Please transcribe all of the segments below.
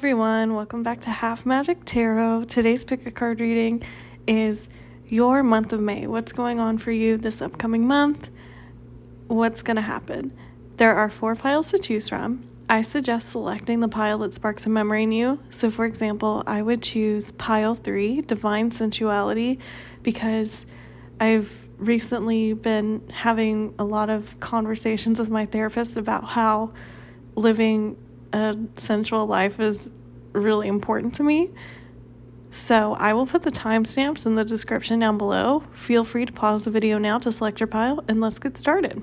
everyone, welcome back to Half Magic Tarot. Today's pick a card reading is your month of May. What's going on for you this upcoming month? What's going to happen? There are 4 piles to choose from. I suggest selecting the pile that sparks a memory in you. So for example, I would choose pile 3, Divine Sensuality, because I've recently been having a lot of conversations with my therapist about how living a sensual life is really important to me. So I will put the timestamps in the description down below. Feel free to pause the video now to select your pile, and let's get started.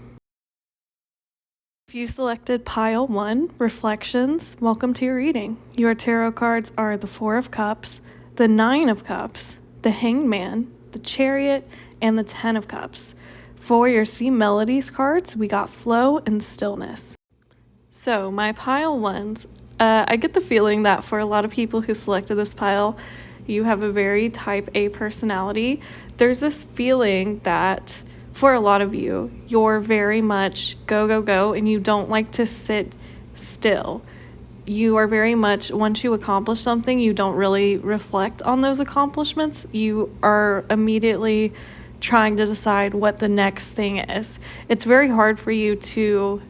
If you selected pile 1, Reflections, welcome to your reading. Your tarot cards are the 4 of Cups, the 9 of Cups, the Hanged Man, the Chariot, and the 10 of Cups. For your See Melodies cards, we got Flow and Stillness. So my pile 1s, I get the feeling that for a lot of people who selected this pile, you have a very type A personality. There's this feeling that for a lot of you, you're very much go, go, go, and you don't like to sit still. You are very much, once you accomplish something, you don't really reflect on those accomplishments. You are immediately trying to decide what the next thing is. It's very hard for you to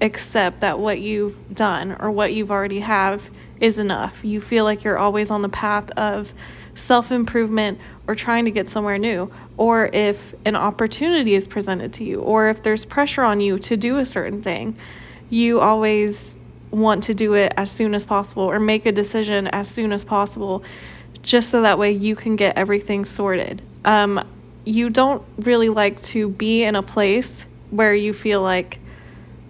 accept that what you've done or what you've already have is enough. You feel like you're always on the path of self-improvement or trying to get somewhere new, or if an opportunity is presented to you, or if there's pressure on you to do a certain thing, you always want to do it as soon as possible or make a decision as soon as possible, just so that way you can get everything sorted. You don't really like to be in a place where you feel like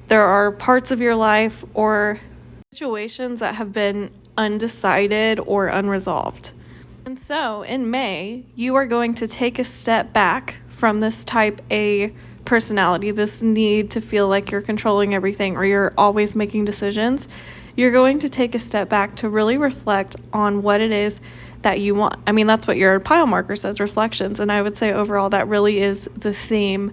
there are parts of your life or situations that have been undecided or unresolved. And so in May, you are going to take a step back from this type A personality, this need to feel like you're controlling everything or you're always making decisions. You're going to take a step back to really reflect on what it is that you want. I mean, that's what your pile marker says, reflections. And I would say overall that really is the theme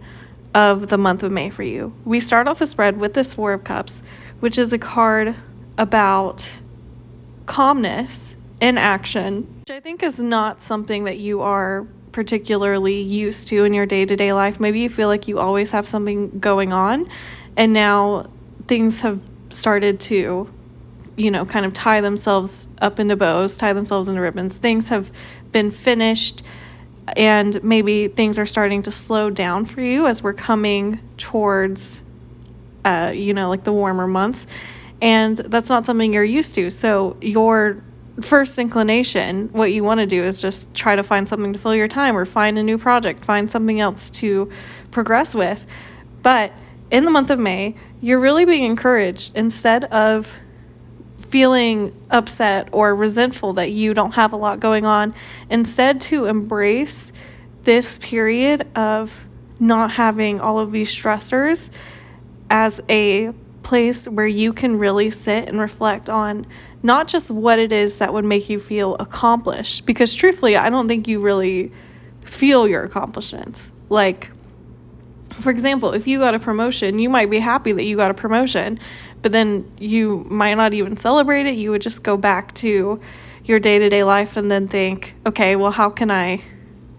of the month of May for you. We start off the spread with this 4 of Cups, which is a card about calmness in action, which I think is not something that you are particularly used to in your day-to-day life. Maybe you feel like you always have something going on, and now things have started to, kind of tie themselves up into bows, tie themselves into ribbons. Things have been finished, and maybe things are starting to slow down for you as we're coming towards, like the warmer months. And that's not something you're used to. So your first inclination, what you want to do is just try to find something to fill your time or find a new project, find something else to progress with. But in the month of May, you're really being encouraged, instead of feeling upset or resentful that you don't have a lot going on, instead to embrace this period of not having all of these stressors as a place where you can really sit and reflect on not just what it is that would make you feel accomplished, because truthfully, I don't think you really feel your accomplishments. Like, for example, if you got a promotion, you might be happy that you got a promotion, but then you might not even celebrate it. You would just go back to your day-to-day life and then think, okay, well, how can I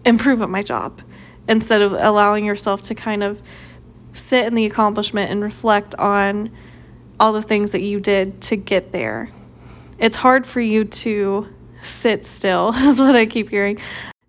improve at my job? Instead of allowing yourself to kind of sit in the accomplishment and reflect on all the things that you did to get there. It's hard for you to sit still, is what I keep hearing.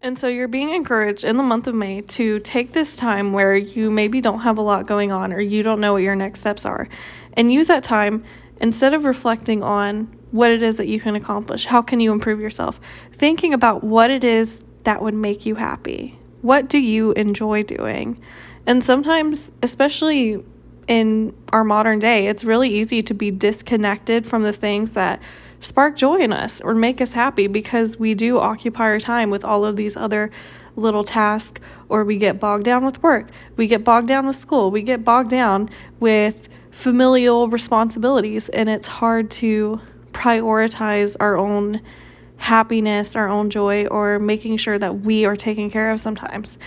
And so you're being encouraged in the month of May to take this time where you maybe don't have a lot going on or you don't know what your next steps are, and use that time, instead of reflecting on what it is that you can accomplish, how can you improve yourself, thinking about what it is that would make you happy. What do you enjoy doing? And sometimes, especially in our modern day, it's really easy to be disconnected from the things that spark joy in us or make us happy, because we do occupy our time with all of these other little tasks, or we get bogged down with work, we get bogged down with school, we get bogged down with familial responsibilities, and it's hard to prioritize our own happiness, our own joy, or making sure that we are taken care of sometimes.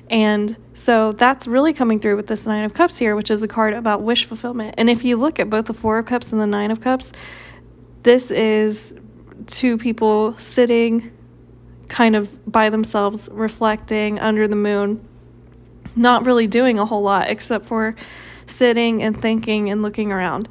And so that's really coming through with this 9 of Cups here, which is a card about wish fulfillment. And if you look at both the 4 of Cups and the 9 of Cups, this is two people sitting kind of by themselves, reflecting under the moon, not really doing a whole lot except for sitting and thinking and looking around.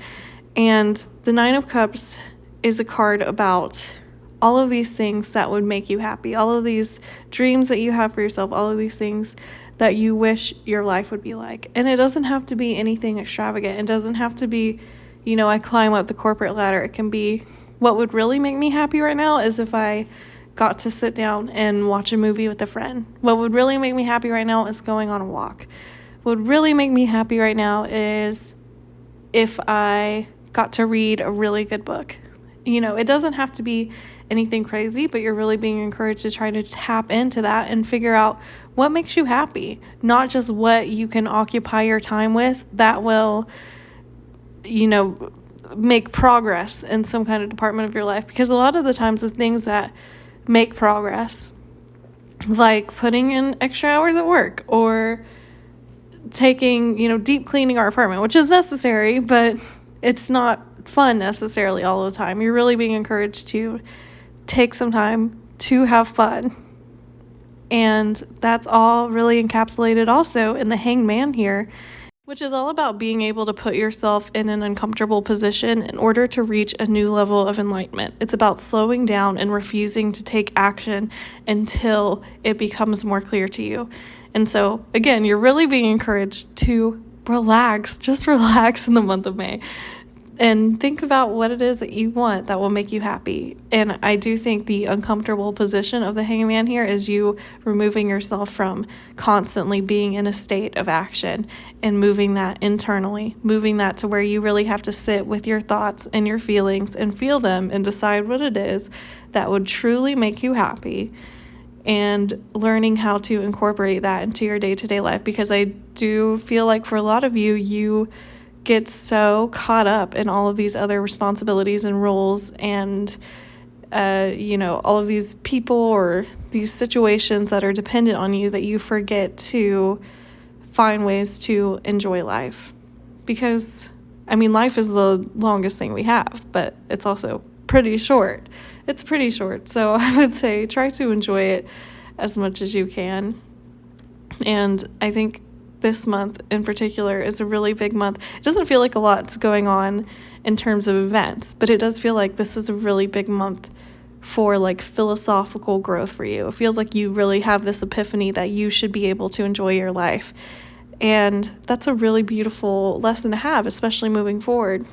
And the Nine of Cups is a card about all of these things that would make you happy, all of these dreams that you have for yourself, all of these things that you wish your life would be like. And it doesn't have to be anything extravagant. It doesn't have to be, I climb up the corporate ladder. It can be, what would really make me happy right now is if I got to sit down and watch a movie with a friend. What would really make me happy right now is going on a walk. What would really make me happy right now is if I got to read a really good book. It doesn't have to be anything crazy, but you're really being encouraged to try to tap into that and figure out what makes you happy, not just what you can occupy your time with that will, make progress in some kind of department of your life. Because a lot of the times the things that make progress, like putting in extra hours at work or taking, deep cleaning our apartment, which is necessary, but it's not fun necessarily all the time. You're really being encouraged to take some time to have fun. And that's all really encapsulated also in the Hanged Man here, which is all about being able to put yourself in an uncomfortable position in order to reach a new level of enlightenment. It's about slowing down and refusing to take action until it becomes more clear to you. And so, again, you're really being encouraged to relax, just relax in the month of May. And think about what it is that you want that will make you happy. And I do think the uncomfortable position of the Hanged Man here is you removing yourself from constantly being in a state of action and moving that internally, moving that to where you really have to sit with your thoughts and your feelings and feel them and decide what it is that would truly make you happy, and learning how to incorporate that into your day-to-day life. Because I do feel like for a lot of you get so caught up in all of these other responsibilities and roles and, all of these people or these situations that are dependent on you that you forget to find ways to enjoy life. Because, life is the longest thing we have, but it's also pretty short. It's pretty short. So I would say try to enjoy it as much as you can. And I think this month in particular is a really big month. It doesn't feel like a lot's going on in terms of events, but it does feel like this is a really big month for like philosophical growth for you. It feels like you really have this epiphany that you should be able to enjoy your life. And that's a really beautiful lesson to have, especially moving forward.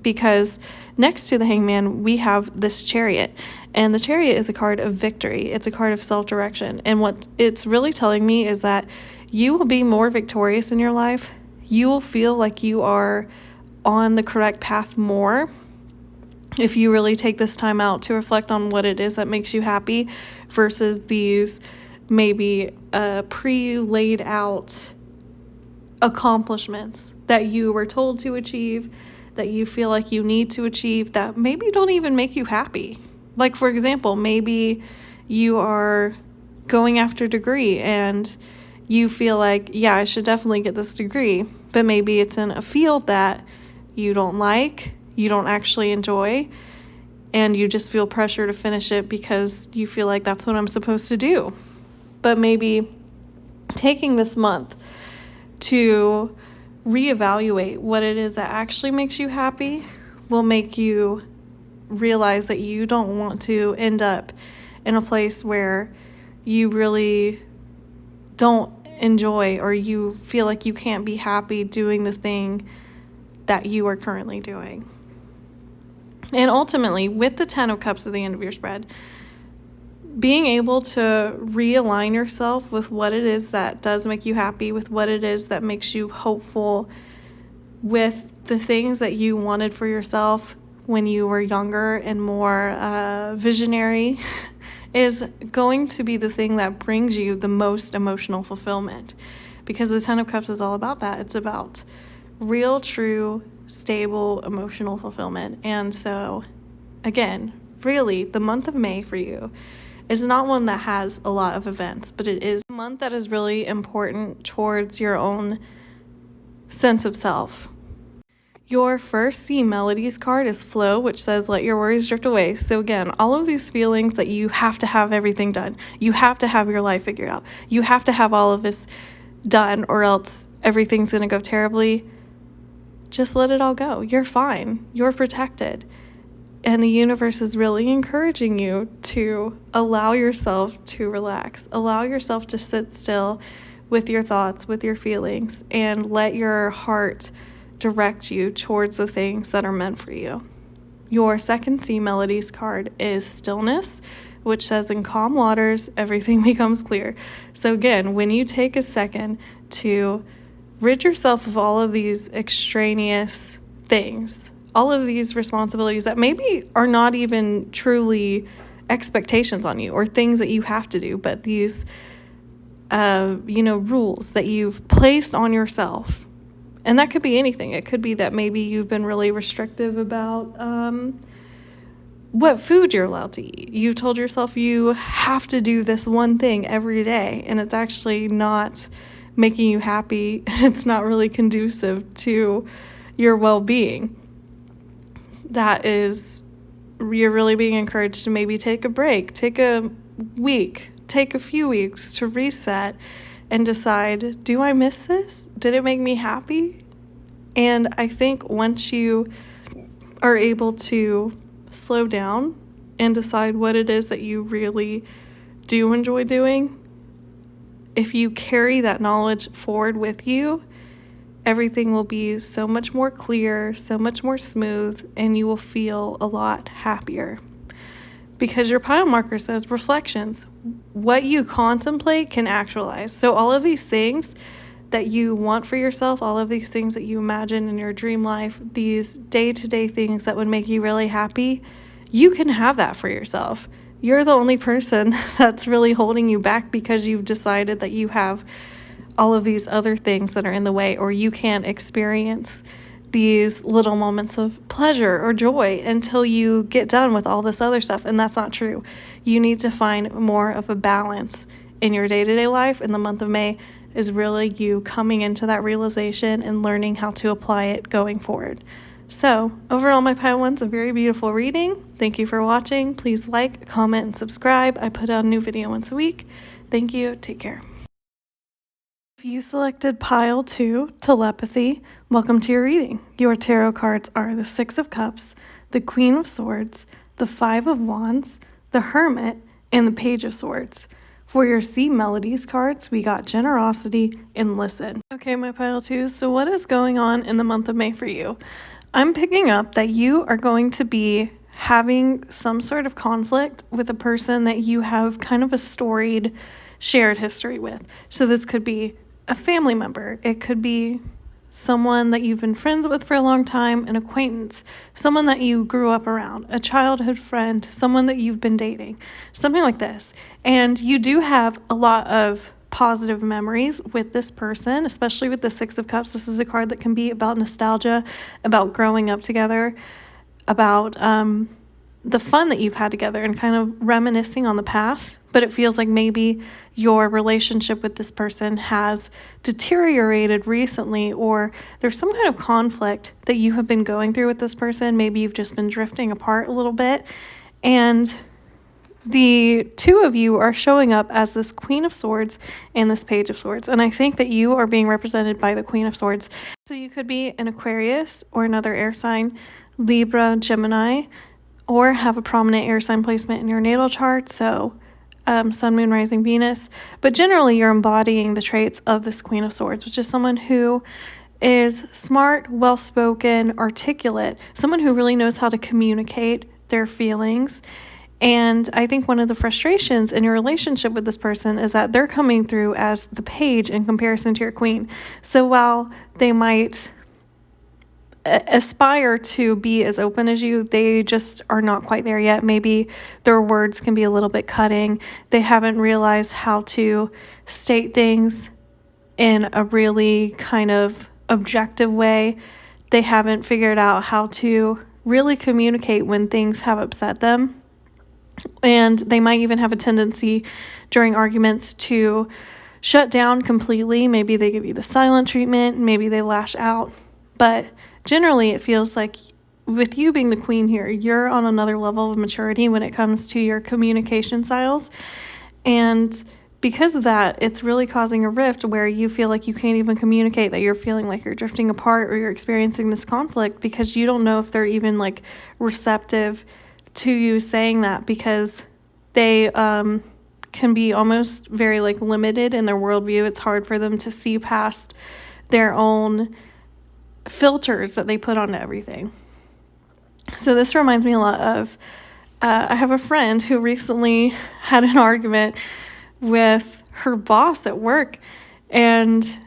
Because next to the Hangman, we have this Chariot. And the Chariot is a card of victory. It's a card of self-direction. And what it's really telling me is that you will be more victorious in your life. You will feel like you are on the correct path more if you really take this time out to reflect on what it is that makes you happy versus these maybe pre-laid out accomplishments that you were told to achieve, that you feel like you need to achieve, that maybe don't even make you happy. Like, for example, maybe you are going after a degree and you feel like, yeah, I should definitely get this degree, but maybe it's in a field that you don't like, you don't actually enjoy, and you just feel pressure to finish it because you feel like that's what I'm supposed to do. But maybe taking this month to reevaluate what it is that actually makes you happy will make you realize that you don't want to end up in a place where you really don't enjoy or you feel like you can't be happy doing the thing that you are currently doing. And ultimately, with the 10 of Cups at the end of your spread, being able to realign yourself with what it is that does make you happy, with what it is that makes you hopeful, with the things that you wanted for yourself when you were younger and more visionary, is going to be the thing that brings you the most emotional fulfillment. Because the 10 of Cups is all about that. It's about real, true, stable, emotional fulfillment. And so, again, really, the month of May for you is not one that has a lot of events, but it is a month that is really important towards your own sense of self. Your first C Melodies card is Flow, which says let your worries drift away. So again, all of these feelings that you have to have everything done. You have to have your life figured out. You have to have all of this done or else everything's going to go terribly. Just let it all go. You're fine. You're protected. And the universe is really encouraging you to allow yourself to relax. Allow yourself to sit still with your thoughts, with your feelings, and let your heart direct you towards the things that are meant for you. Your second C Melodies card is Stillness, which says in calm waters, everything becomes clear. So again, when you take a second to rid yourself of all of these extraneous things, all of these responsibilities that maybe are not even truly expectations on you or things that you have to do, but these, rules that you've placed on yourself. And that could be anything. It could be that maybe you've been really restrictive about what food you're allowed to eat. You told yourself you have to do this one thing every day, and it's actually not making you happy. It's not really conducive to your well-being. That is, you're really being encouraged to maybe take a break, take a week, take a few weeks to reset and decide, do I miss this? Did it make me happy? And I think once you are able to slow down and decide what it is that you really do enjoy doing, if you carry that knowledge forward with you, everything will be so much more clear, so much more smooth, and you will feel a lot happier. Because your pile marker says reflections. What you contemplate can actualize. So all of these things that you want for yourself, all of these things that you imagine in your dream life, these day-to-day things that would make you really happy, you can have that for yourself. You're the only person that's really holding you back because you've decided that you have all of these other things that are in the way, or you can't experience these little moments of pleasure or joy until you get done with all this other stuff. And that's not true. You need to find more of a balance in your day-to-day life. And the month of May is really you coming into that realization and learning how to apply it going forward. So overall, my pile one's a very beautiful reading. Thank you for watching. Please like, comment, and subscribe. I put out a new video once a week. Thank you. Take care. If you selected pile 2, Telepathy, welcome to your reading. Your tarot cards are the Six of Cups, the Queen of Swords, the Five of Wands, the Hermit, and the Page of Swords. For your C Melodies cards, we got Generosity and Listen. Okay, my pile 2, so what is going on in the month of May for you? I'm picking up that you are going to be having some sort of conflict with a person that you have kind of a storied shared history with. So this could be a family member. It could be someone that you've been friends with for a long time, an acquaintance, someone that you grew up around, a childhood friend, someone that you've been dating, something like this. And you do have a lot of positive memories with this person, especially with the Six of Cups. This is a card that can be about nostalgia, about growing up together, about the fun that you've had together and kind of reminiscing on the past. But it feels like maybe your relationship with this person has deteriorated recently, or there's some kind of conflict that you have been going through with this person. Maybe you've just been drifting apart a little bit. And the two of you are showing up as this Queen of Swords and this Page of Swords. And I think that you are being represented by the Queen of Swords. So you could be an Aquarius or another air sign, Libra, Gemini, or have a prominent air sign placement in your natal chart. So Sun, Moon, Rising, Venus. But generally, you're embodying the traits of this Queen of Swords, which is someone who is smart, well-spoken, articulate, someone who really knows how to communicate their feelings. And I think one of the frustrations in your relationship with this person is that they're coming through as the page in comparison to your queen. So while they might aspire to be as open as you, they just are not quite there yet. Maybe their words can be a little bit cutting. They haven't realized how to state things in a really kind of objective way. They haven't figured out how to really communicate when things have upset them. And they might even have a tendency during arguments to shut down completely. Maybe they give you the silent treatment, maybe they lash out. But generally it feels like with you being the queen here, you're on another level of maturity when it comes to your communication styles. And because of that, it's really causing a rift where you feel like you can't even communicate, that you're feeling like you're drifting apart or you're experiencing this conflict because you don't know if they're even like receptive to you saying that, because they can be almost very like limited in their worldview. It's hard for them to see past their own filters that they put onto everything. So this reminds me a lot of, I have a friend who recently had an argument with her boss at work, and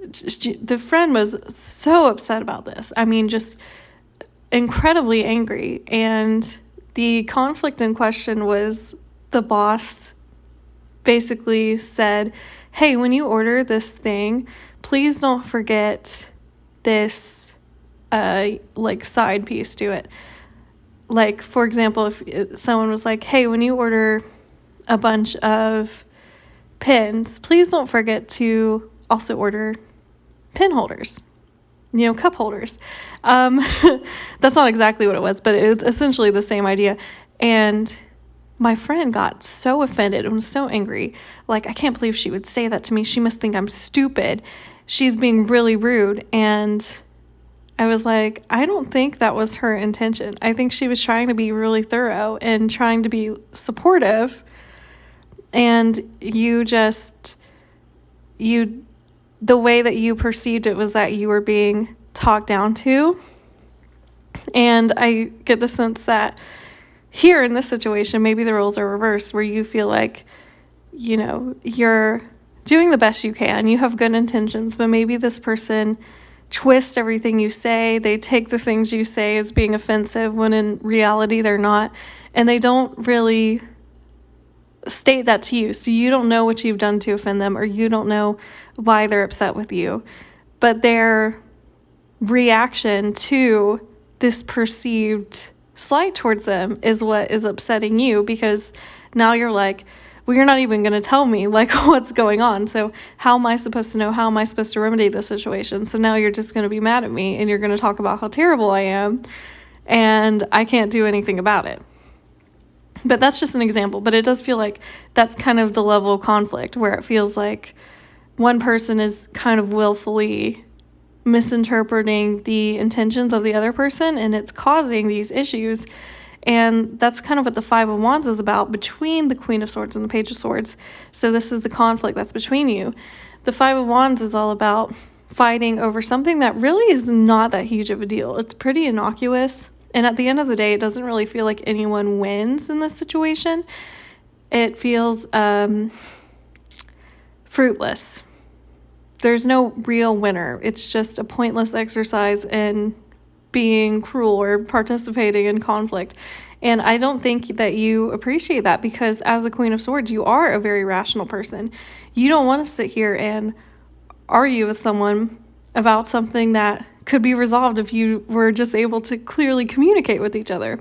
the friend was so upset about this. I mean, just incredibly angry. And the conflict in question was the boss basically said, hey, when you order this thing, please don't forget this like side piece to it. Like, for example, if someone was like, hey, when you order a bunch of pins, please don't forget to also order pin holders, cup holders. That's not exactly what it was, but it's essentially the same idea. And my friend got so offended and was so angry. Like, I can't believe she would say that to me. She must think I'm stupid. She's being really rude. And I was like, I don't think that was her intention. I think she was trying to be really thorough and trying to be supportive. And the way that you perceived it was that you were being talked down to. And I get the sense that here in this situation, maybe the roles are reversed, where you feel like, you're doing the best you can. You have good intentions, but maybe this person twist everything you say. They take the things you say as being offensive when in reality they're not. And they don't really state that to you. So you don't know what you've done to offend them, or you don't know why they're upset with you. But their reaction to this perceived slight towards them is what is upsetting you, because now you're like, well, you're not even going to tell me like what's going on. So how am I supposed to know? How am I supposed to remedy this situation? So now you're just going to be mad at me, and you're going to talk about how terrible I am, and I can't do anything about it. But that's just an example. But it does feel like that's kind of the level of conflict where it feels like one person is kind of willfully misinterpreting the intentions of the other person, and it's causing these issues. And that's kind of what the Five of Wands is about between the Queen of Swords and the Page of Swords. So this is the conflict that's between you. The Five of Wands is all about fighting over something that really is not that huge of a deal. It's pretty innocuous. And at the end of the day, it doesn't really feel like anyone wins in this situation. It feels fruitless. There's no real winner. It's just a pointless exercise in being cruel or participating in conflict. And I don't think that you appreciate that, because as the Queen of Swords, you are a very rational person. You don't want to sit here and argue with someone about something that could be resolved if you were just able to clearly communicate with each other.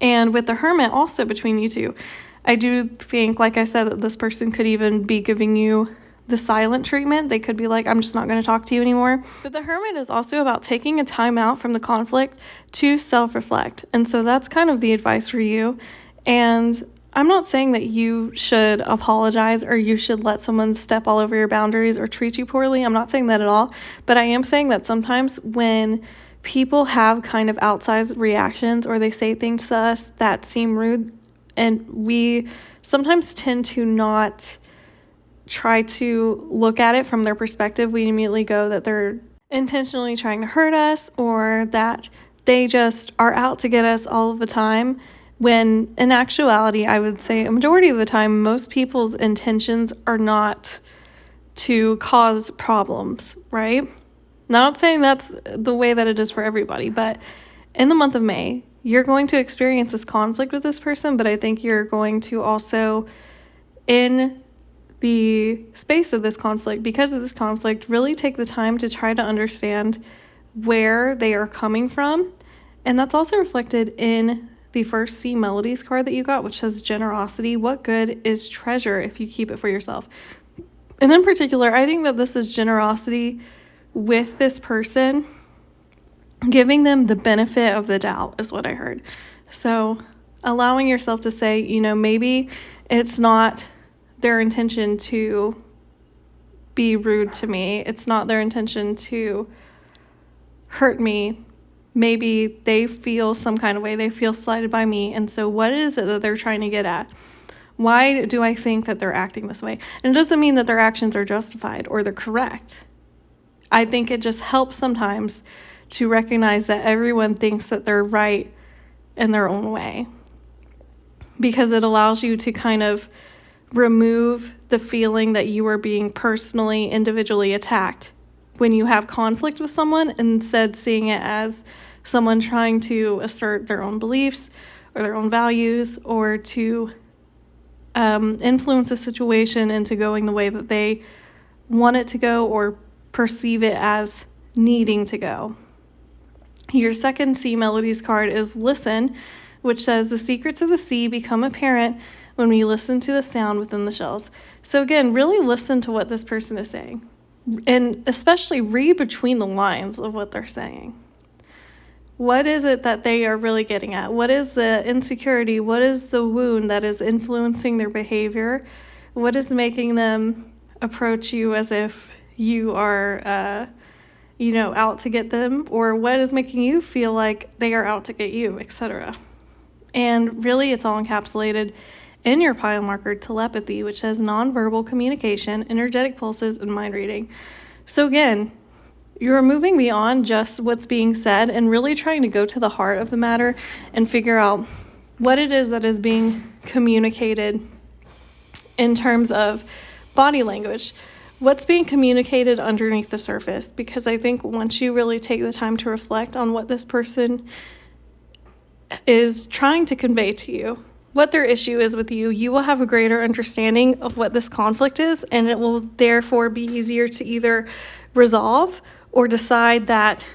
And with the Hermit also between you two, I do think, like I said, that this person could even be giving you the silent treatment. They could be like, I'm just not going to talk to you anymore. But the Hermit is also about taking a time out from the conflict to self-reflect. And so that's kind of the advice for you. And I'm not saying that you should apologize or you should let someone step all over your boundaries or treat you poorly. I'm not saying that at all. But I am saying that sometimes when people have kind of outsized reactions or they say things to us that seem rude, and we sometimes tend to not try to look at it from their perspective. We immediately go that they're intentionally trying to hurt us, or that they just are out to get us all of the time, when in actuality, I would say a majority of the time, most people's intentions are not to cause problems, right? Not saying that's the way that it is for everybody, but in the month of May, you're going to experience this conflict with this person, but I think you're going to also, in the space of this conflict, because of this conflict, really take the time to try to understand where they are coming from. And that's also reflected in the first C Melodies card that you got, which says generosity. What good is treasure if you keep it for yourself? And in particular, I think that this is generosity with this person giving them the benefit of the doubt is what I heard. So allowing yourself to say, maybe it's not their intention to be rude to me. It's not their intention to hurt me. Maybe they feel some kind of way. They feel slighted by me. And so what is it that they're trying to get at? Why do I think that they're acting this way? And it doesn't mean that their actions are justified or they're correct. I think it just helps sometimes to recognize that everyone thinks that they're right in their own way, because it allows you to kind of remove the feeling that you are being personally, individually attacked when you have conflict with someone, instead seeing it as someone trying to assert their own beliefs or their own values, or to influence a situation into going the way that they want it to go or perceive it as needing to go. Your second C Melodies card is Listen, which says the secrets of the sea become apparent when we listen to the sound within the shells. So again, really listen to what this person is saying, and especially read between the lines of what they're saying. What is it that they are really getting at? What is the insecurity? What is the wound that is influencing their behavior? What is making them approach you as if you are out to get them, or what is making you feel like they are out to get you, etc. And really, it's all encapsulated in your pile marker telepathy, which says nonverbal communication, energetic pulses, and mind reading. So again, you're moving beyond just what's being said and really trying to go to the heart of the matter and figure out what it is that is being communicated in terms of body language. What's being communicated underneath the surface? Because I think once you really take the time to reflect on what this person is trying to convey to you, what their issue is with you, you will have a greater understanding of what this conflict is, and it will therefore be easier to either resolve or decide that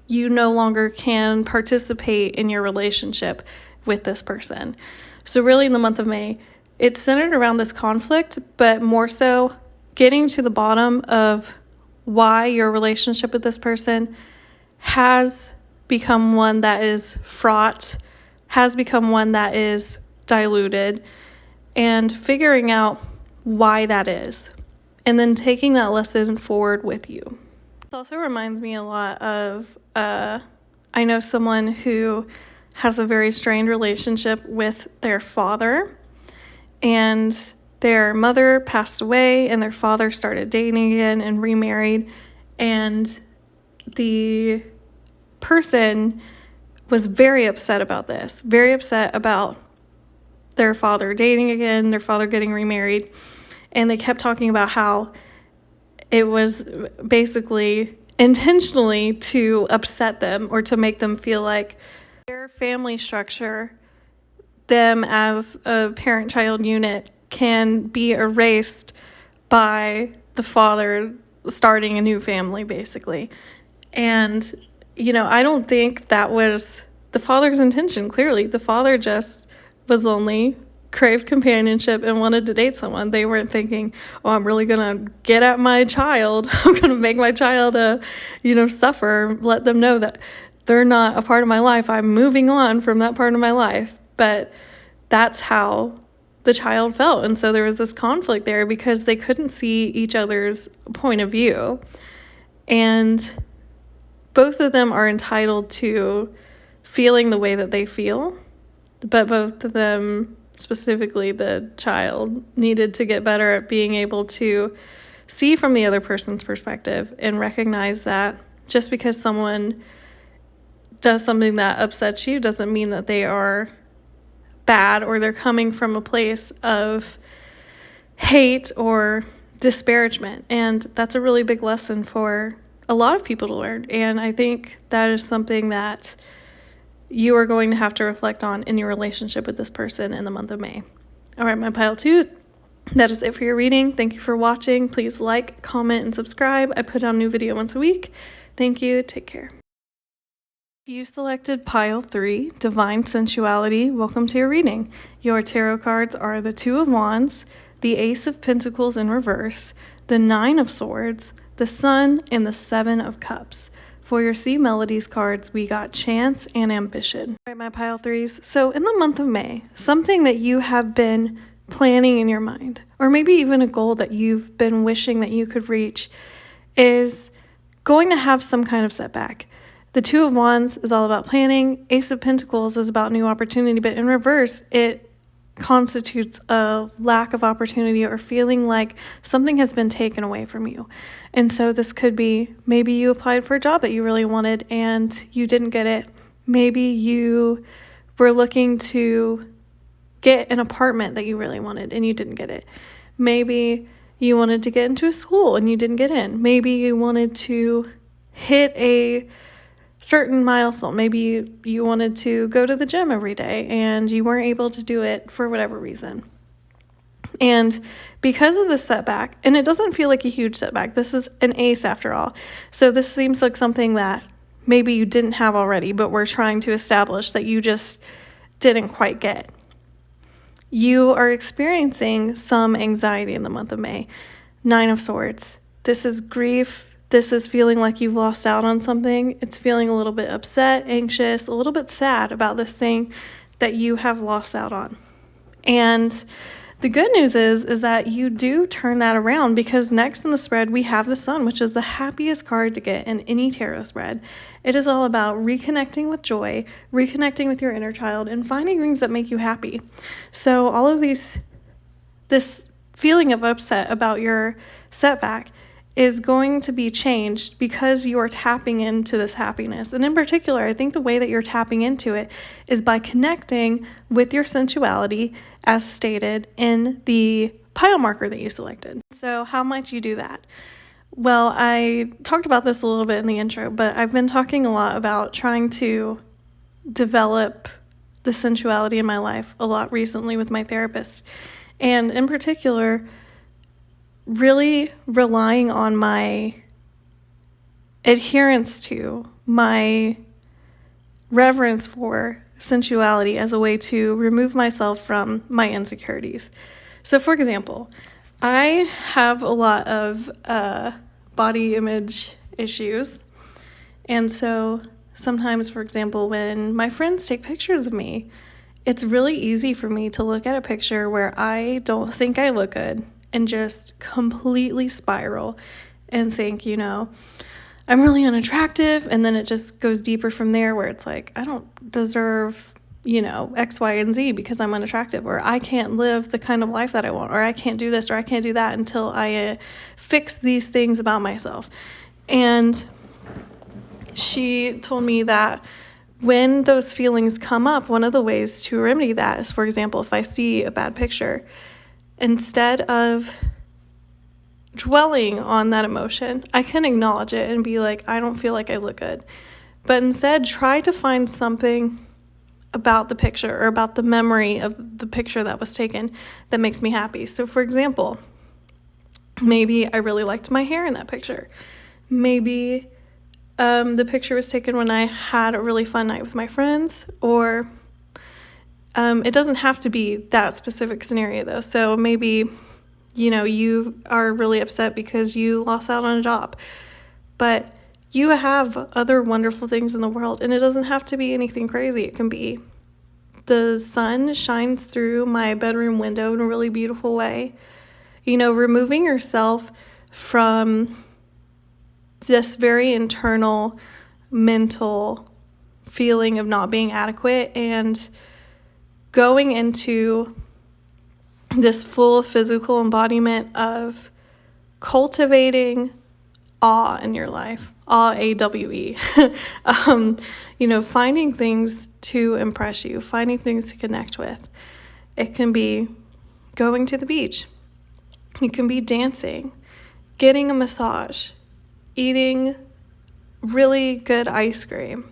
you no longer can participate in your relationship with this person. So really in the month of May, it's centered around this conflict, but more so getting to the bottom of why your relationship with this person has become one that is fraught, has become one that is diluted, and figuring out why that is, and then taking that lesson forward with you. This also reminds me a lot of, I know someone who has a very strained relationship with their father, and their mother passed away and their father started dating again and remarried, and the person was very upset about this, very upset about their father dating again, their father getting remarried, and they kept talking about how it was basically intentionally to upset them or to make them feel like their family structure, them as a parent-child unit, can be erased by the father starting a new family, basically. And, I don't think that was the father's intention. Clearly, the father just was lonely, craved companionship, and wanted to date someone. They weren't thinking, oh, I'm really going to get at my child. I'm going to make my child, suffer, let them know that they're not a part of my life. I'm moving on from that part of my life. But that's how the child felt. And so there was this conflict there because they couldn't see each other's point of view. And both of them are entitled to feeling the way that they feel, but both of them, specifically the child, needed to get better at being able to see from the other person's perspective and recognize that just because someone does something that upsets you doesn't mean that they are bad or they're coming from a place of hate or disparagement. And that's a really big lesson for a lot of people to learn. And I think that is something that you are going to have to reflect on in your relationship with this person in the month of May. All right, my pile 2, that is it for your reading. Thank you for watching. Please like, comment, and subscribe. I put out a new video once a week. Thank you. Take care. You selected pile 3, Divine Sensuality. Welcome to your reading. Your tarot cards are the 2 of Wands, the Ace of Pentacles in reverse, the 9 of Swords, the Sun, and the 7 of Cups. For your C Melodies cards, we got Chance and Ambition. All right, my pile threes. So in the month of May, something that you have been planning in your mind, or maybe even a goal that you've been wishing that you could reach, is going to have some kind of setback. The Two of Wands is all about planning. Ace of Pentacles is about new opportunity, but in reverse, it constitutes a lack of opportunity or feeling like something has been taken away from you. And so this could be, maybe you applied for a job that you really wanted and you didn't get it. Maybe you were looking to get an apartment that you really wanted and you didn't get it. Maybe you wanted to get into a school and you didn't get in. Maybe you wanted to hit a certain milestone. Maybe you wanted to go to the gym every day and you weren't able to do it for whatever reason. And because of this setback, and it doesn't feel like a huge setback, this is an ace after all. So this seems like something that maybe you didn't have already, but we're trying to establish that you just didn't quite get. You are experiencing some anxiety in the month of May. 9 of Swords. This is grief. This is feeling like you've lost out on something. It's feeling a little bit upset, anxious, a little bit sad about this thing that you have lost out on. And the good news is that you do turn that around, because next in the spread we have the Sun, which is the happiest card to get in any tarot spread. It is all about reconnecting with joy, reconnecting with your inner child, and finding things that make you happy. So all of this feeling of upset about your setback is going to be changed because you are tapping into this happiness. And in particular, I think the way that you're tapping into it is by connecting with your sensuality as stated in the pile marker that you selected. So how might you do that? Well, I talked about this a little bit in the intro, but I've been talking a lot about trying to develop the sensuality in my life a lot recently with my therapist. And in particular, really relying on my adherence to, my reverence for sensuality as a way to remove myself from my insecurities. So for example, I have a lot of body image issues. And so sometimes, for example, when my friends take pictures of me, it's really easy for me to look at a picture where I don't think I look good and just completely spiral and think, I'm really unattractive. And then it just goes deeper from there, where it's like, I don't deserve, X, Y, and Z because I'm unattractive, or I can't live the kind of life that I want, or I can't do this, or I can't do that until I fix these things about myself. And she told me that when those feelings come up, one of the ways to remedy that is, for example, if I see a bad picture, instead of dwelling on that emotion, I can acknowledge it and be like, I don't feel like I look good. But instead, try to find something about the picture or about the memory of the picture that was taken that makes me happy. So for example, maybe I really liked my hair in that picture. Maybe the picture was taken when I had a really fun night with my friends, or it doesn't have to be that specific scenario though. So maybe, you are really upset because you lost out on a job, but you have other wonderful things in the world, and it doesn't have to be anything crazy. It can be the sun shines through my bedroom window in a really beautiful way. Removing yourself from this very internal mental feeling of not being adequate and going into this full physical embodiment of cultivating awe in your life, AWE. Finding things to impress you, finding things to connect with. It can be going to the beach. It can be dancing, getting a massage, eating really good ice cream,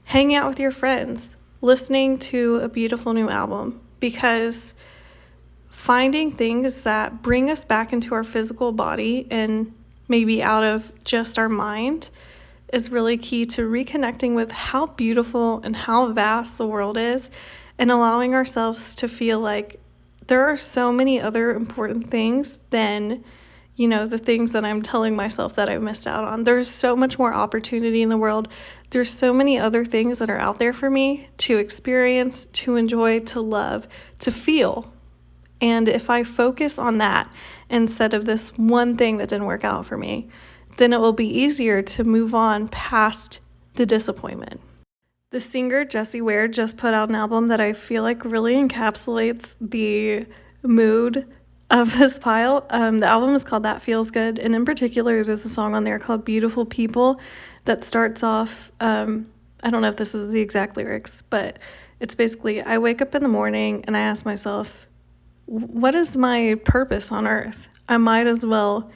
hanging out with your friends, listening to a beautiful new album, because finding things that bring us back into our physical body and maybe out of just our mind is really key to reconnecting with how beautiful and how vast the world is, and allowing ourselves to feel like there are so many other important things than the things that I'm telling myself that I've missed out on. There's so much more opportunity in the world. There's so many other things that are out there for me to experience, to enjoy, to love, to feel. And if I focus on that instead of this one thing that didn't work out for me, then it will be easier to move on past the disappointment. The singer Jessie Ware just put out an album that I feel like really encapsulates the mood of this pile. The album is called That Feels Good, and in particular there's a song on there called Beautiful People that starts off, I don't know if this is the exact lyrics, but it's basically, I wake up in the morning and I ask myself, what is my purpose on earth? I might as well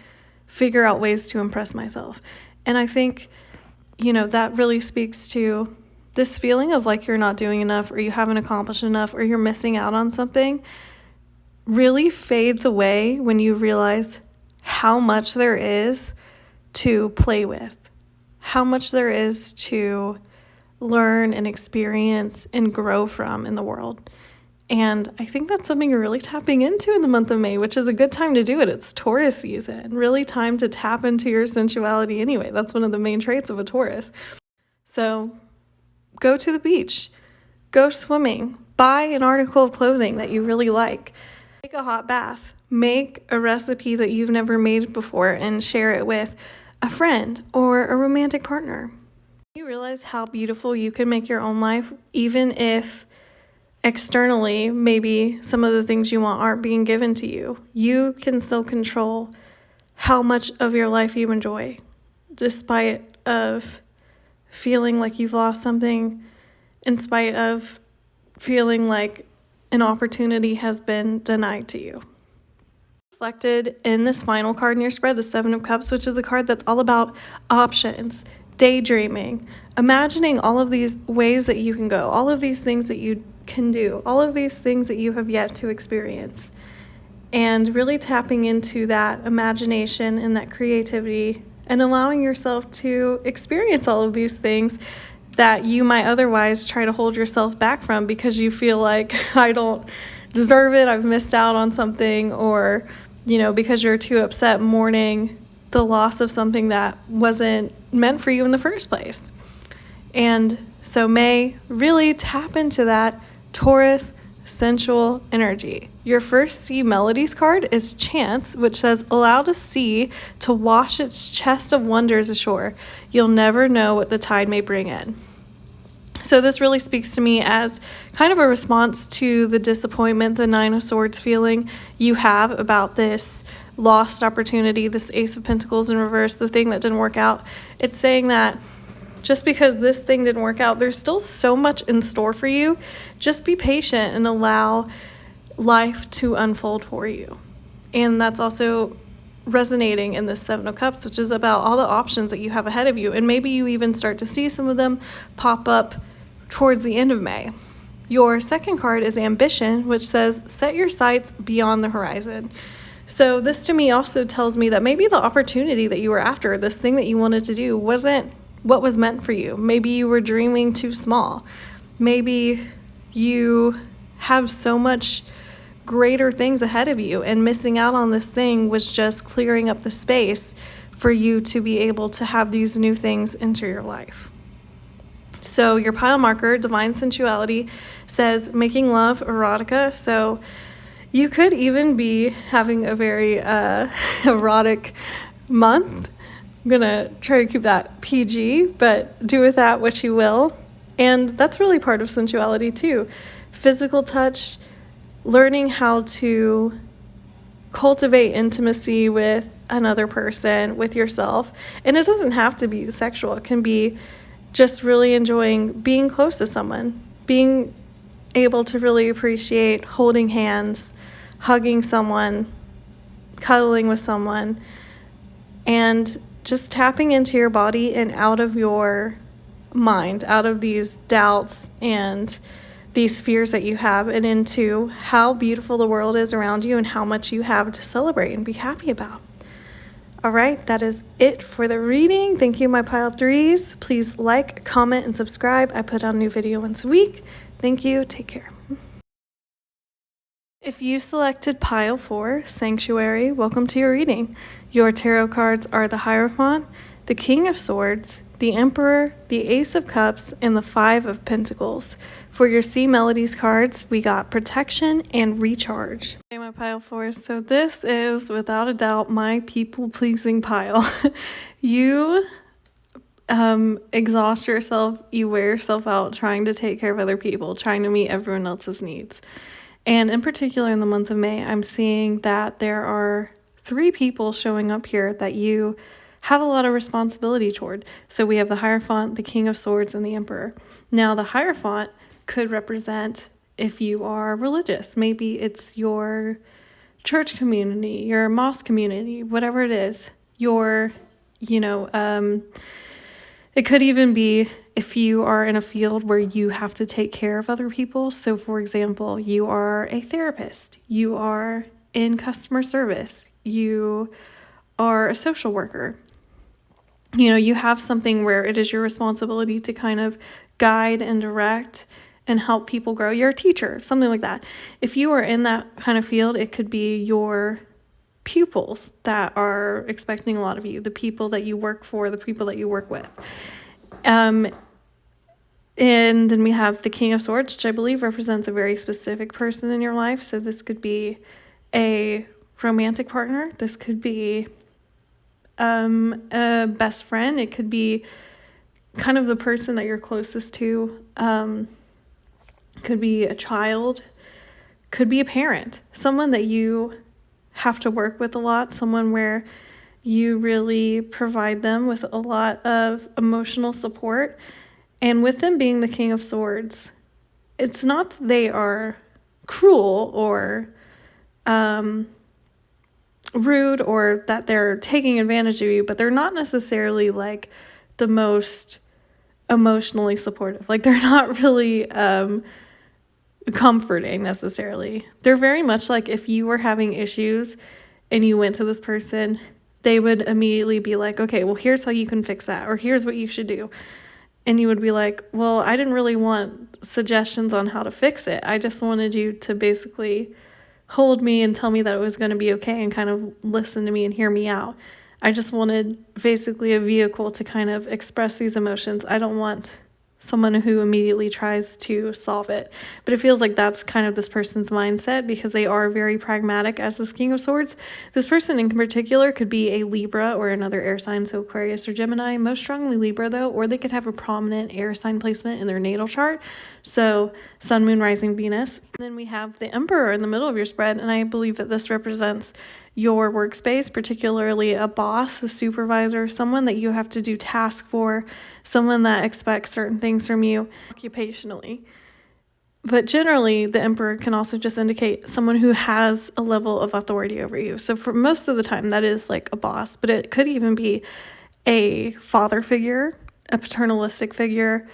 figure out ways to impress myself. And I think, that really speaks to this feeling of like you're not doing enough, or you haven't accomplished enough, or you're missing out on something, really fades away when you realize how much there is to play with, how much there is to learn and experience and grow from in the world. And I think that's something you're really tapping into in the month of May, which is a good time to do it. It's Taurus season, really time to tap into your sensuality anyway. That's one of the main traits of a Taurus. So go to the beach, go swimming, buy an article of clothing that you really like, take a hot bath, make a recipe that you've never made before and share it with a friend or a romantic partner. You realize how beautiful you can make your own life, even if externally maybe some of the things you want aren't being given to you. You can still control how much of your life you enjoy, despite of feeling like you've lost something, in spite of feeling like an opportunity has been denied to you. Reflected in this final card in your spread, the Seven of Cups, which is a card that's all about options, daydreaming, imagining all of these ways that you can go, all of these things that you can do, all of these things that you have yet to experience, and really tapping into that imagination and that creativity and allowing yourself to experience all of these things that you might otherwise try to hold yourself back from because you feel like, I don't deserve it, I've missed out on something, or, because you're too upset mourning the loss of something that wasn't meant for you in the first place. And so May, really tap into that Taurus sensual energy. Your first sea Melodies card is Chance, which says, allow the sea to wash its chest of wonders ashore. You'll never know what the tide may bring in. So this really speaks to me as kind of a response to the disappointment, the Nine of Swords feeling you have about this lost opportunity, this Ace of Pentacles in reverse, the thing that didn't work out. It's saying that just because this thing didn't work out, there's still so much in store for you. Just be patient and allow life to unfold for you. And that's also resonating in this Seven of Cups, which is about all the options that you have ahead of you. And maybe you even start to see some of them pop up towards the end of May. Your second card is Ambition, which says, set your sights beyond the horizon. So this to me also tells me that maybe the opportunity that you were after, this thing that you wanted to do, wasn't what was meant for you. Maybe you were dreaming too small. Maybe you have so much greater things ahead of you, and missing out on this thing was just clearing up the space for you to be able to have these new things enter your life. So your pile marker, Divine Sensuality, says making love, erotica. So you could even be having a very erotic month. I'm going to try to keep that PG, but do with that what you will. And that's really part of sensuality too. Physical touch, learning how to cultivate intimacy with another person, with yourself. And it doesn't have to be sexual. It can be just really enjoying being close to someone, being able to really appreciate holding hands, hugging someone, cuddling with someone, and just tapping into your body and out of your mind, out of these doubts and these fears that you have, and into how beautiful the world is around you and how much you have to celebrate and be happy about. All right, that is it for the reading. Thank you, my pile threes. Please like, comment, and subscribe. I put out a new video once a week. Thank you. Take care. If you selected pile 4, Sanctuary, welcome to your reading. Your tarot cards are the Hierophant, the King of Swords, the Emperor, the Ace of Cups, and the Five of Pentacles. For your C Melodies cards, we got Protection and Recharge. Okay, my pile 4. So this is, without a doubt, my people-pleasing pile. You exhaust yourself, you wear yourself out trying to take care of other people, trying to meet everyone else's needs. And in particular, in the month of May, I'm seeing that there are 3 people showing up here that you have a lot of responsibility toward. So we have the Hierophant, the King of Swords, and the Emperor. Now, the Hierophant could represent if you are religious. Maybe it's your church community, your mosque community, whatever it is. It could even be if you are in a field where you have to take care of other people. So, for example, you are a therapist, you are in customer service, you are a social worker. You have something where it is your responsibility to kind of guide and direct and help people grow. You're a teacher, something like that. If you are in that kind of field, it could be your pupils that are expecting a lot of you, the people that you work for, the people that you work with. And then we have the King of Swords, which I believe represents a very specific person in your life. So this could be a romantic partner. This could be a best friend. It could be kind of the person that you're closest to. Could be a child. Could be a parent. Someone that you have to work with a lot. Someone where you really provide them with a lot of emotional support. And with them being the King of Swords, it's not that they are cruel or rude or that they're taking advantage of you, but they're not necessarily like the most emotionally supportive. Like they're not really comforting necessarily. They're very much like if you were having issues and you went to this person, they would immediately be like, okay, well, here's how you can fix that, or here's what you should do. And you would be like, well, I didn't really want suggestions on how to fix it. I just wanted you to basically hold me and tell me that it was going to be okay and kind of listen to me and hear me out. I just wanted basically a vehicle to kind of express these emotions. I don't want someone who immediately tries to solve it. But it feels like that's kind of this person's mindset because they are very pragmatic as this King of Swords. This person in particular could be a Libra or another air sign, so Aquarius or Gemini, most strongly Libra though, or they could have a prominent air sign placement in their natal chart. So Sun, Moon, Rising, Venus. And then we have the Emperor in the middle of your spread, and I believe that this represents your workspace, particularly a boss, a supervisor, someone that you have to do tasks for, someone that expects certain things from you occupationally. But generally, the Emperor can also just indicate someone who has a level of authority over you. So for most of the time, that is like a boss, but it could even be a father figure, a paternalistic figure,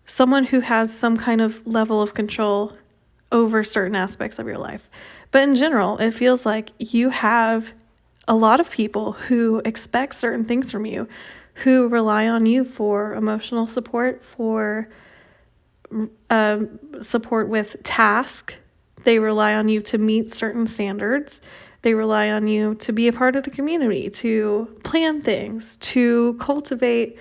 someone who has some kind of level of control over certain aspects of your life. But in general, it feels like you have a lot of people who expect certain things from you, who rely on you for emotional support, for support with task. They rely on you to meet certain standards. They rely on you to be a part of the community, to plan things, to cultivate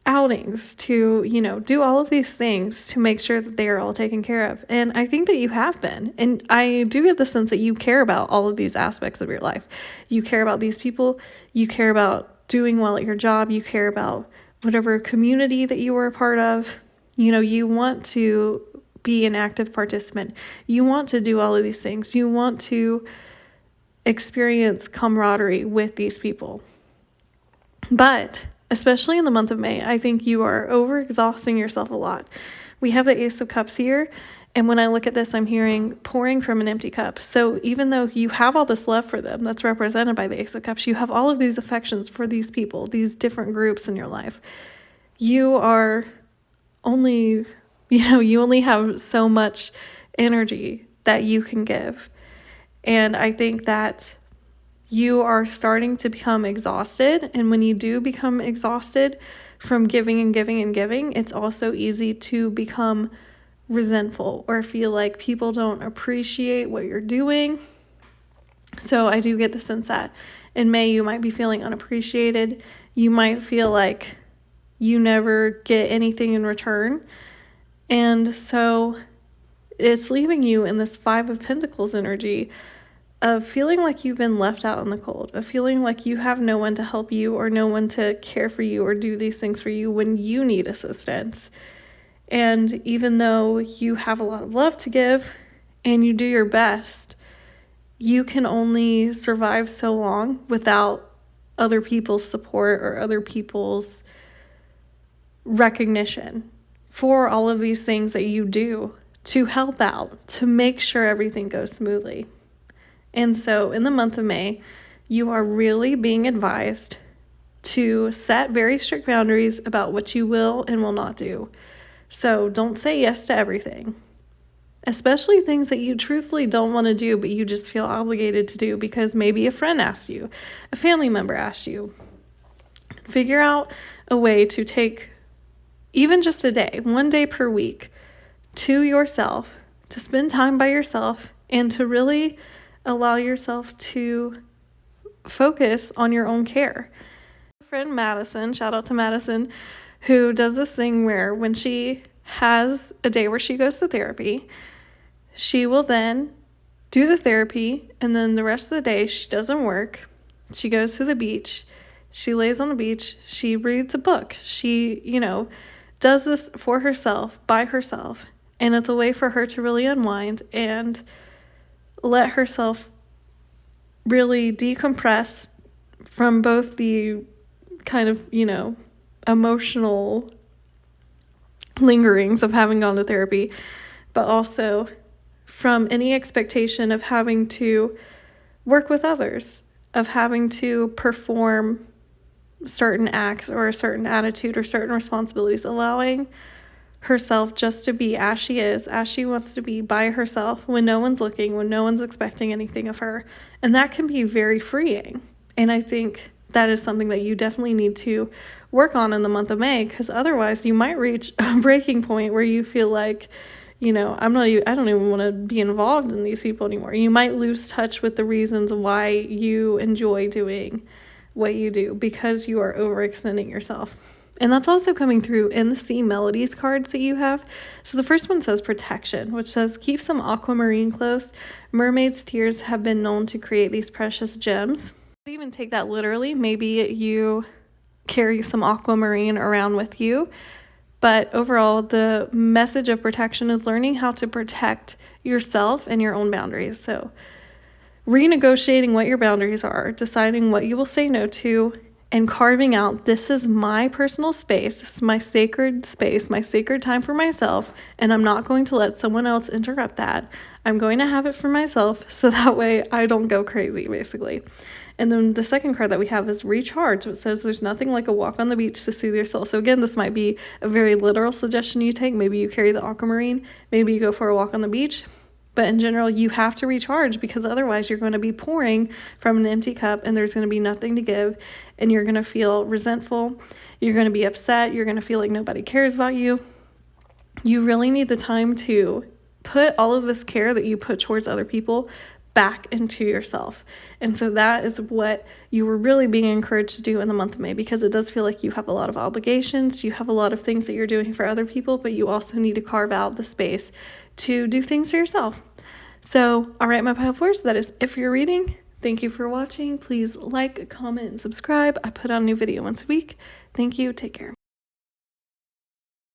outings, to, do all of these things to make sure that they are all taken care of. And I think that you have been. And I do get the sense that you care about all of these aspects of your life. You care about these people. You care about doing well at your job. You care about whatever community that you were a part of. You want to be an active participant. You want to do all of these things. You want to experience camaraderie with these people. But especially in the month of May, I think you are overexhausting yourself a lot. We have the Ace of Cups here, and when I look at this, I'm hearing pouring from an empty cup. So even though you have all this love for them, that's represented by the Ace of Cups, you have all of these affections for these people, these different groups in your life. You are only, you only have so much energy that you can give. And I think that you are starting to become exhausted. And when you do become exhausted from giving and giving and giving, it's also easy to become resentful or feel like people don't appreciate what you're doing. So I do get the sense that in May you might be feeling unappreciated. You might feel like you never get anything in return. And so it's leaving you in this Five of Pentacles energy of feeling like you've been left out in the cold, of feeling like you have no one to help you or no one to care for you or do these things for you when you need assistance. And even though you have a lot of love to give and you do your best, you can only survive so long without other people's support or other people's recognition for all of these things that you do to help out, to make sure everything goes smoothly. And so in the month of May, you are really being advised to set very strict boundaries about what you will and will not do. So don't say yes to everything, especially things that you truthfully don't want to do, but you just feel obligated to do because maybe a friend asked you, a family member asked you. Figure out a way to take even just a day, one day per week, to yourself, to spend time by yourself, and to really allow yourself to focus on your own care. My friend Madison, shout out to Madison, who does this thing where when she has a day where she goes to therapy, she will then do the therapy, and then the rest of the day she doesn't work. She goes to the beach, she lays on the beach, she reads a book, she, does this for herself, by herself, and it's a way for her to really unwind and let herself really decompress from both the kind of, emotional lingerings of having gone to therapy, but also from any expectation of having to work with others, of having to perform certain acts or a certain attitude or certain responsibilities, allowing herself just to be as she is, as she wants to be by herself when no one's looking, when no one's expecting anything of her. And that can be very freeing. And I think that is something that you definitely need to work on in the month of May, because otherwise you might reach a breaking point where you feel like, I don't even want to be involved in these people anymore. You might lose touch with the reasons why you enjoy doing what you do because you are overextending yourself. And that's also coming through in the Sea Melodies cards that you have. So the first one says protection, which says keep some aquamarine close. Mermaids' tears have been known to create these precious gems. I even take that literally. Maybe you carry some aquamarine around with you. But overall, the message of protection is learning how to protect yourself and your own boundaries. So renegotiating what your boundaries are, deciding what you will say no to, and carving out, this is my personal space, this is my sacred space, my sacred time for myself, and I'm not going to let someone else interrupt that. I'm going to have it for myself so that way I don't go crazy, basically. And then the second card that we have is recharge, which says there's nothing like a walk on the beach to soothe your soul. So again, this might be a very literal suggestion you take. Maybe you carry the aquamarine, maybe you go for a walk on the beach. But in general, you have to recharge because otherwise you're going to be pouring from an empty cup and there's going to be nothing to give, and you're going to feel resentful. You're going to be upset. You're going to feel like nobody cares about you. You really need the time to put all of this care that you put towards other people back into yourself. And so that is what you were really being encouraged to do in the month of May, because it does feel like you have a lot of obligations, you have a lot of things that you're doing for other people, but you also need to carve out the space to do things for yourself. So, all right, my pile fours, that is it for your reading. Thank you for watching. Please like, comment, and subscribe. I put out a new video once a week. Thank you. Take care.